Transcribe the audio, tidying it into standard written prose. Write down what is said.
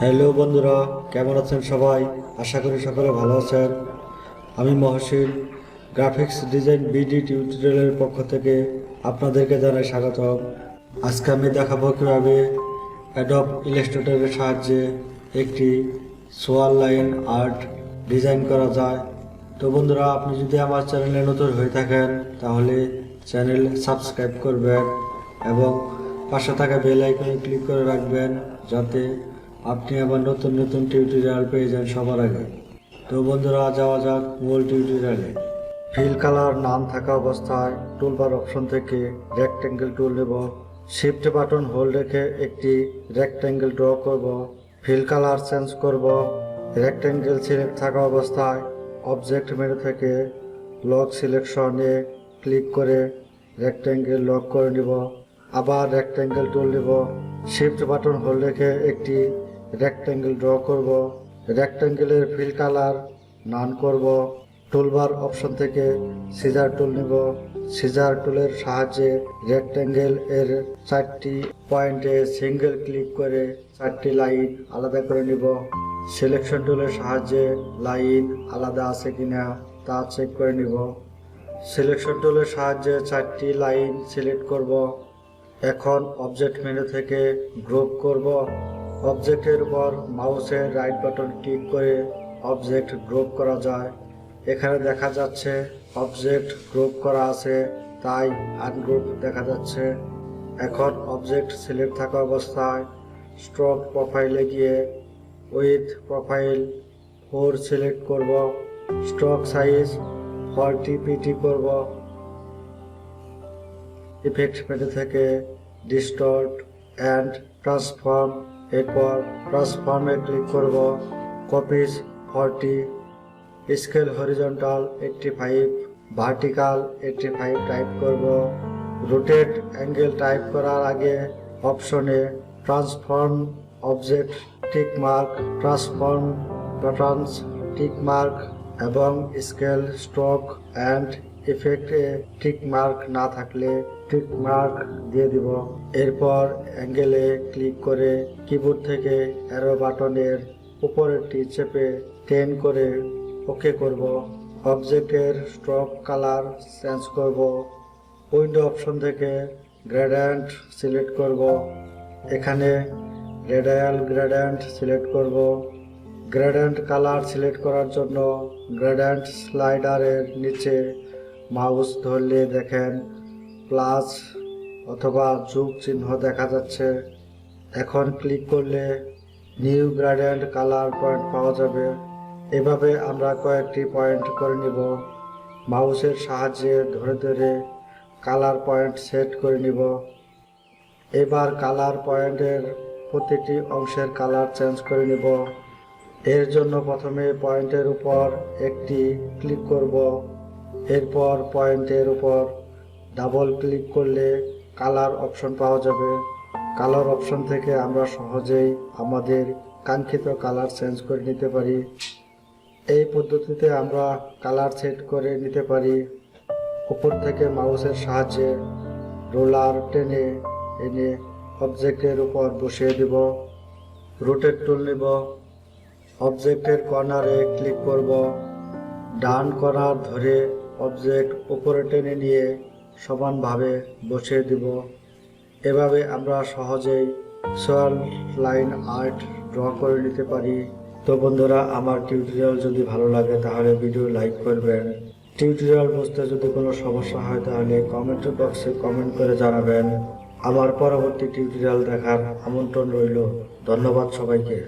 Hello বন্ধুরা, কেমন আছেন সবাই? আশা করি সকলে ভালো আছেন। আমি মহসিন গ্রাফিক্স ডিজাইন বিডি টিউটোরিয়ালের পক্ষ থেকে আপনাদেরকে জানাই স্বাগতম। আজকে আমি দেখাবো কীভাবে অ্যাডোব ইলাস্ট্রেটরের সাহায্যে একটি সোয়াল লাইন আর্ট ডিজাইন করা যায়। তো বন্ধুরা, আপনি যদি আমার চ্যানেলে নতুন হয়ে থাকেন তাহলে চ্যানেল সাবস্ক্রাইব করবেন এবং পাশে থাকা বেল আইকনে ক্লিক করে রাখবেন যাতে আপনি আবার নতুন নতুন টিউটোরিয়াল পেয়ে যান সবার আগে। তো বন্ধুরা, যাওয়া যাক মূল টিউটোরিয়ালে। ফিল কালার নাম থাকা অবস্থায় টুলবার অপশন থেকে রেক্ট্যাঙ্গেল টুল নেব। শিফট বাটন হোল্ড রেখে একটি রেক্ট্যাঙ্গেল ড্র করব। ফিল কালার চেঞ্জ করব। রেক্ট্যাঙ্গেল সিলেক্ট থাকা অবস্থায় অবজেক্ট মেনু থেকে লক সিলেকশনে ক্লিক করে রেক্ট্যাঙ্গেল লক করে নিব। আবার রেক্ট্যাঙ্গেল টুল নেব। শিফট বাটন হোল্ড রেখে একটি রেক্ট্যাঙ্গেল ড্র করব। রেক্ট্যাঙ্গেলের ফিল কালার নান করব। টুলবার অপশন থেকে সিজার টুল নিব। সিজার টুলের সাহায্যে রেক্ট্যাঙ্গেল এর 4টি পয়েন্টে সিঙ্গেল ক্লিক করে 4টি লাইন আলাদা করে নিব। সিলেকশন টুলের সাহায্যে লাইন আলাদা আছে কিনা তা চেক করে নিব। সিলেকশন টুলের সাহায্যে 4টি লাইন সিলেক্ট করব। এখন অবজেক্ট মেনু থেকে গ্রুপ করব। অবজেক্টের উপর মাউসের রাইট বাটন ক্লিক করে অবজেক্ট গ্রুপ করা যায়। এখানে দেখা যাচ্ছে অবজেক্ট গ্রুপ করা আছে, তাই আনগ্রুপ দেখা যাচ্ছে। এখন অবজেক্ট সিলেক্ট থাকা অবস্থায় স্ট্রোক প্রোফাইলে গিয়ে উইথ প্রোফাইল 4 সিলেক্ট করব। স্ট্রোক সাইজ 40 পিটি করব। ইফেক্ট মেনু থেকে ডিস্টর্ট অ্যান্ড ট্রান্সফর্ম, এরপর ট্রান্সফর্মে ক্লিক করব। Copies 40, scale horizontal 85, vertical 85 type করব। রোটেট অ্যাঙ্গেল টাইপ করার আগে অপশনে transform object tick mark, transform buttons tick mark এবং স্কেল স্ট্রোক অ্যান্ড ইফেক্টে টিক মার্ক না থাকলে টিক মার্ক দিয়ে দিব। এরপর অ্যাঙ্গেলে ক্লিক করে কিবোর্ড থেকে অ্যারো বাটনের উপরেরটি চেপে টেন করে ওকে করব। অবজেক্টের স্ট্রোক কালার চেঞ্জ করব। উইন্ডো অপশন থেকে গ্রেডিয়েন্ট সিলেক্ট করব। এখানে রেডিয়াল গ্রেডিয়েন্ট সিলেক্ট করব। গ্রেডিয়েন্ট কালার সিলেক্ট করার জন্য গ্রেডিয়েন্ট স্লাইডারের নিচে মাউস ধরলে দেখেন প্লাস অথবা যোগ চিহ্ন দেখা যাচ্ছে। এখন ক্লিক করলে নিউ গ্রেডিয়েন্ট কালার পয়েন্ট পাওয়া যাবে। এভাবে আমরা কয়েকটি পয়েন্ট করে নিব। মাউসের সাহায্যে ধরে ধরে কালার পয়েন্ট সেট করে নিব। এবার কালার পয়েন্টের প্রতিটি অংশের কালার চেঞ্জ করে নিব। এর জন্য প্রথমে পয়েন্টের উপর একটি ক্লিক করব। এরপর পয়েন্টের উপর ডাবল ক্লিক করলে কালার অপশন পাওয়া যাবে। কালার অপশন থেকে আমরা সহজেই আমাদের কাঙ্ক্ষিত কালার চেঞ্জ করে নিতে পারি। এই পদ্ধতিতে আমরা কালার সেট করে নিতে পারি। উপর থেকে মাউসের সাহায্যে রোলার টেনে এনে অবজেক্টের উপর বসিয়ে দেব। রোটেট টুল নিব। অবজেক্টের কর্নারে ক্লিক করব। ডান কর্নার ধরে অবজেক্ট উপরে টেনে নিয়ে সমানভাবে বসিয়ে দিব। এভাবে আমরা সহজেই সোয়াল লাইন আর্ট ড্র করে নিতে পারি। তো বন্ধুরা, আমার টিউটোরিয়াল যদি ভালো লাগে তাহলে ভিডিও লাইক করবেন। টিউটোরিয়াল বুঝতে যদি কোনো সমস্যা হয় তাহলে কমেন্ট বক্সে কমেন্ট করে জানাবেন। আমার পরবর্তী টিউটোরিয়াল দেখার আমন্ত্রণ রইল। ধন্যবাদ সবাইকে।